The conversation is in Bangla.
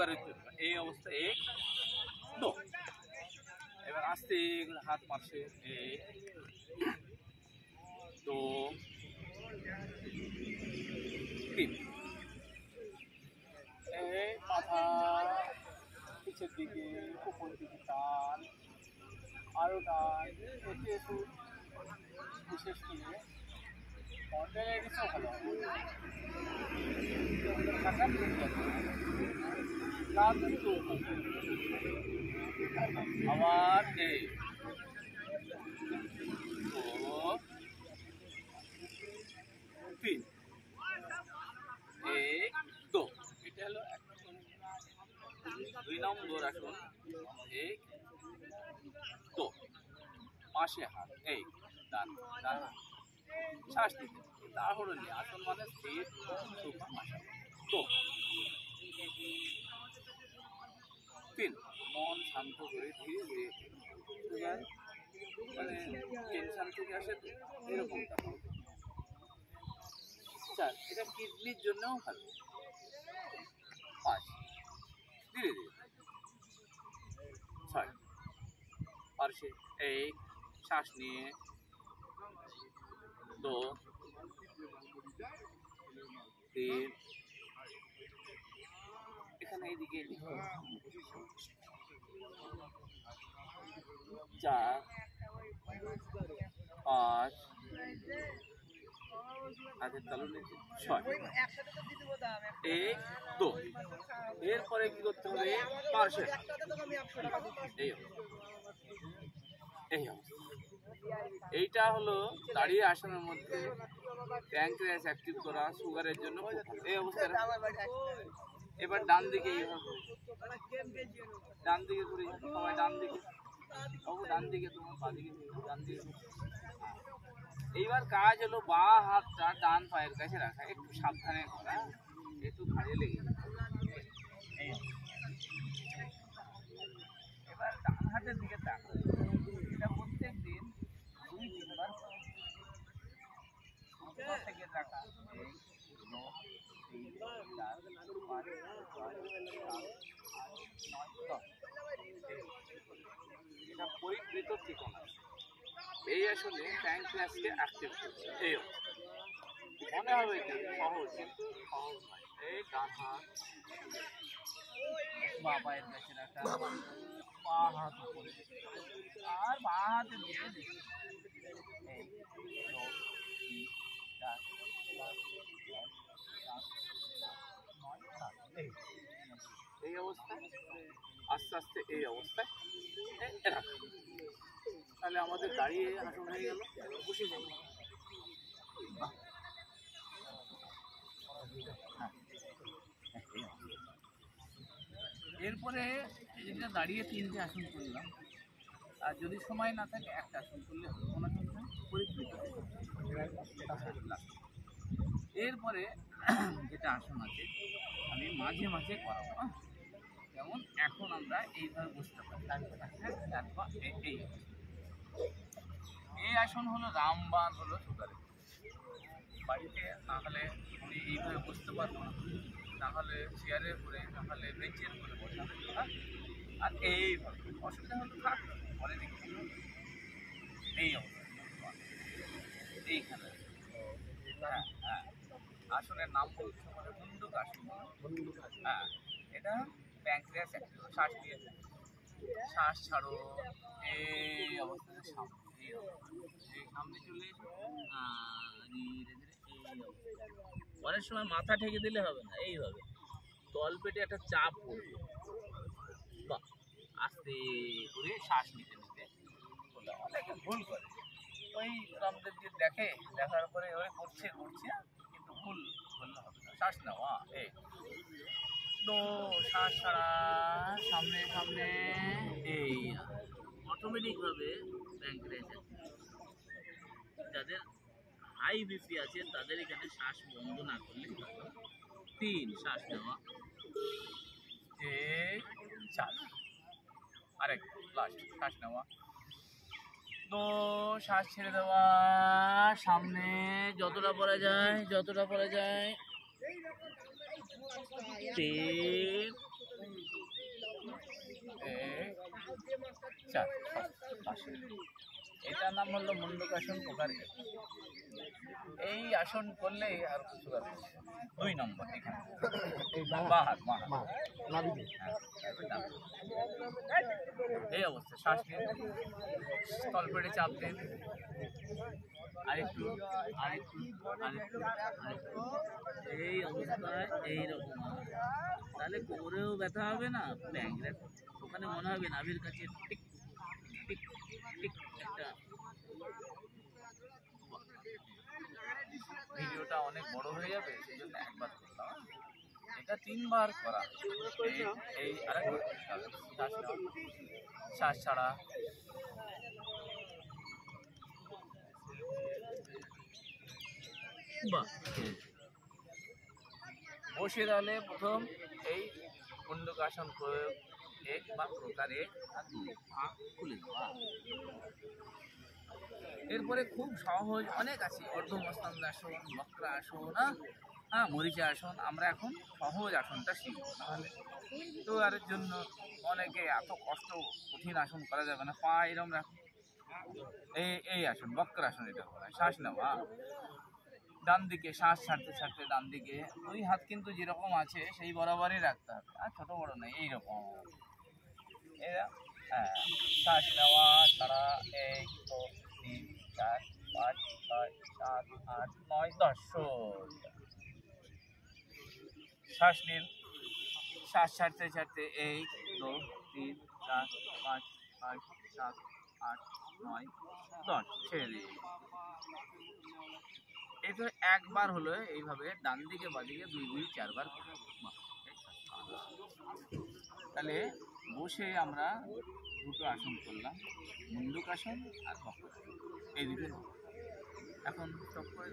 সুগারের জন্য। এই অবস্থা 1 2। এবার আস্তে হাত মারছে 1 2 3। এই মাথা পিছের দিকে, উপর দিকে টান, আরো টান, এতে একটু বিশেষ করে ভালো আবার 1 2 3 1 2। এটা হলো 2 নম্বর আসন 1 2। পাশে হাত এই ডান ডান শ্বাস নিতে তাহলে নেই আসন মানে স্থির সোফা মাথা 2 3। মন শান্ত করে ধীরে ধীরে সুগার মানে টেনশন থেকে আসে তো এরকমটা 4। এটা কিডনির জন্যও ভালো 5। ধীরে ধীরে 6। পারছে 1 শ্বাস নিয়ে 2 3। এখানে এইদিকে 4 5 হাতের তালু নিচে 6 1 2। এরপরে কি করতে হবে পার্শ্বে এই এইটা হলো দাঁড়িয়ে আসনের মধ্যে প্যানক্রিয়াস অ্যাক্টিভ করা সুগারের জন্য এই অবস্থা। এবার ডান দিকে এইভাবে ডান দিকে ঘুরে সবাই ডান দিকে ডান দিকে তোমার পা দিকে ডান দিকে। এইবার কাজ হলো বা হাতটা ডান পায়ের কাছে রাখা, একটু সাবধানে করা, একটু ঘাড়ে লেগে এবার ডান হাতের দিকে তাকা। এটা প্রত্যেক দিন 2-3 বার থেকে রাখা 1 2 3 4 5 6 7 8 9 10। এটা পরিবৃত ত্রিকোণ। এই আসলে প্যানক্রিয়াসকে অ্যাক্টিভ করছে। এই মনে হবে যে সহজ কিন্তু সহজ নয়। এই ডান হাত বা পায়ের কাছে রাখা, বা হাত উপরে আর বা হাতে দিয়ে দিচ্ছি। এই 2 3 4 5 6 7 8 9 10। এই অবস্থায় আস্তে আস্তে এই অবস্থায় রাখা। তাহলে আমাদের দাঁড়িয়ে আসন হয়ে গেল। বসে যাই। এরপরে এটা দাঁড়িয়ে 3টে আসন করলাম, আর যদি সময় না থাকে একটা আসন করলে কোনো পরিবৃত। এরপরে যেটা আসন আছে আমি মাঝে মাঝে করাবো। যেমন এখন আমরা এইভাবে বসতে পারি। এই আসন হলো রামবাণ হলো সুগারের। বাড়িতে না হলে উনি এইভাবে বসতে পারবো না, না হলে চেয়ারের উপরে, না হলে বেঞ্চের উপরে বসা। আর এইভাবে অসুবিধা হলে থাক পরে দেখি। এই অবস্থা এইখানে হ্যাঁ আসনের নাম বলছে মানে মুন্ডুক আসন। হ্যাঁ এটা প্যানক্রিয়াস অ্যাক্টিভ। শ্বাস নিয়ে শ্বাস ছাড়ো এই অবস্থায় সামনে এই সামনে চলে এসো ধীরে ধীরে এই অবস্থা। অনেক সময় মাথা ঠেকে দিলে হবে না, এইভাবে তল পেটে একটা চাপ পড়বে। বা আস্তে করে শ্বাস নিতে নিতে অনেকে ভুল করে। ওই রামদেব যে দেখার পরে ওই করছে কিন্তু ভুল করলে হবে না। শ্বাস নেওয়া এই তো শ্বাস ছাড়া সামনে সামনে এই অটোমেটিকভাবে প্যানক্রিয়াস। যাদের হাই বিপি আছে তাদের এখানে শ্বাস বন্ধ না করলে 3 শ্বাস নেওয়া 1 4 আরেক লাস্ট শ্বাস নেওয়া 2 শ্বাস ছেড়ে দেওয়া সামনে যতটা পড়া যায় 3 4 পাশে। এটার নাম হলো মুন্ডকাসন প্রকারিয়া। এই আসন করলেই আর সুগার 2 নম্বর এখানে বাহার এই অবস্থা। শ্বাস নিন, তলপেটে চাপ দিন, আরেকটু আরেকটু আরেকটু আরেকটু। এই অবস্থায় এইরকম তাহলে কোমরেও ব্যথা হবে না, ওখানে মনে হবে নাভির কাছে টিক টিক টিক একটা। ভিডিওটা অনেক বড় হয়ে যাবে, সেই জন্য একবার করলাম। এটা 3 বার করা। এই আরেকবার শ্বাস ছাড়া, বসে তাহলে প্রথম এই মুন্ডকাসন প্রয়োগ 1 বা প্রকারে খুলে দেওয়া। এরপরে খুব সহজ অনেক আছে, অর্ধমস্তাঙ্গাসন, বক্রাসন, মরিচা আসন। আমরা এখন সহজ আসনটা শিখব, তাহলে তো আর জন্য অনেকে এত কষ্ট কঠিন আসন করা যাবে না। পা এরকম রাখুন, এই আসন বক্রাসন এটা বলা হয়। শ্বাস নেওয়া ডান দিকে, শ্বাস ছাড়তে ছাড়তে ডান দিকে। 2 হাত কিন্তু যেরকম আছে সেই বরাবরই রাখতে হবে, আর ছোট বড় নেই, এইরকম। এরা শ্বাস নেওয়া ছাড়া 1 2 3 4 5 6 7 8 9 10। শ্বাস নিন, শ্বাস ছাড়তে ছাড়তে 1 2 3 4 5 6 7 8 9 10 ছেড়ে দিন। এটা একবার হলো এইভাবে ডান দিকে বাদিকে 2 2 4 বার। তাহলে বসে আমরা 2টো আসন করলাম, মুন্ডকাসন আর বক্রাসন, এই দুটো। এখন স্টপ করে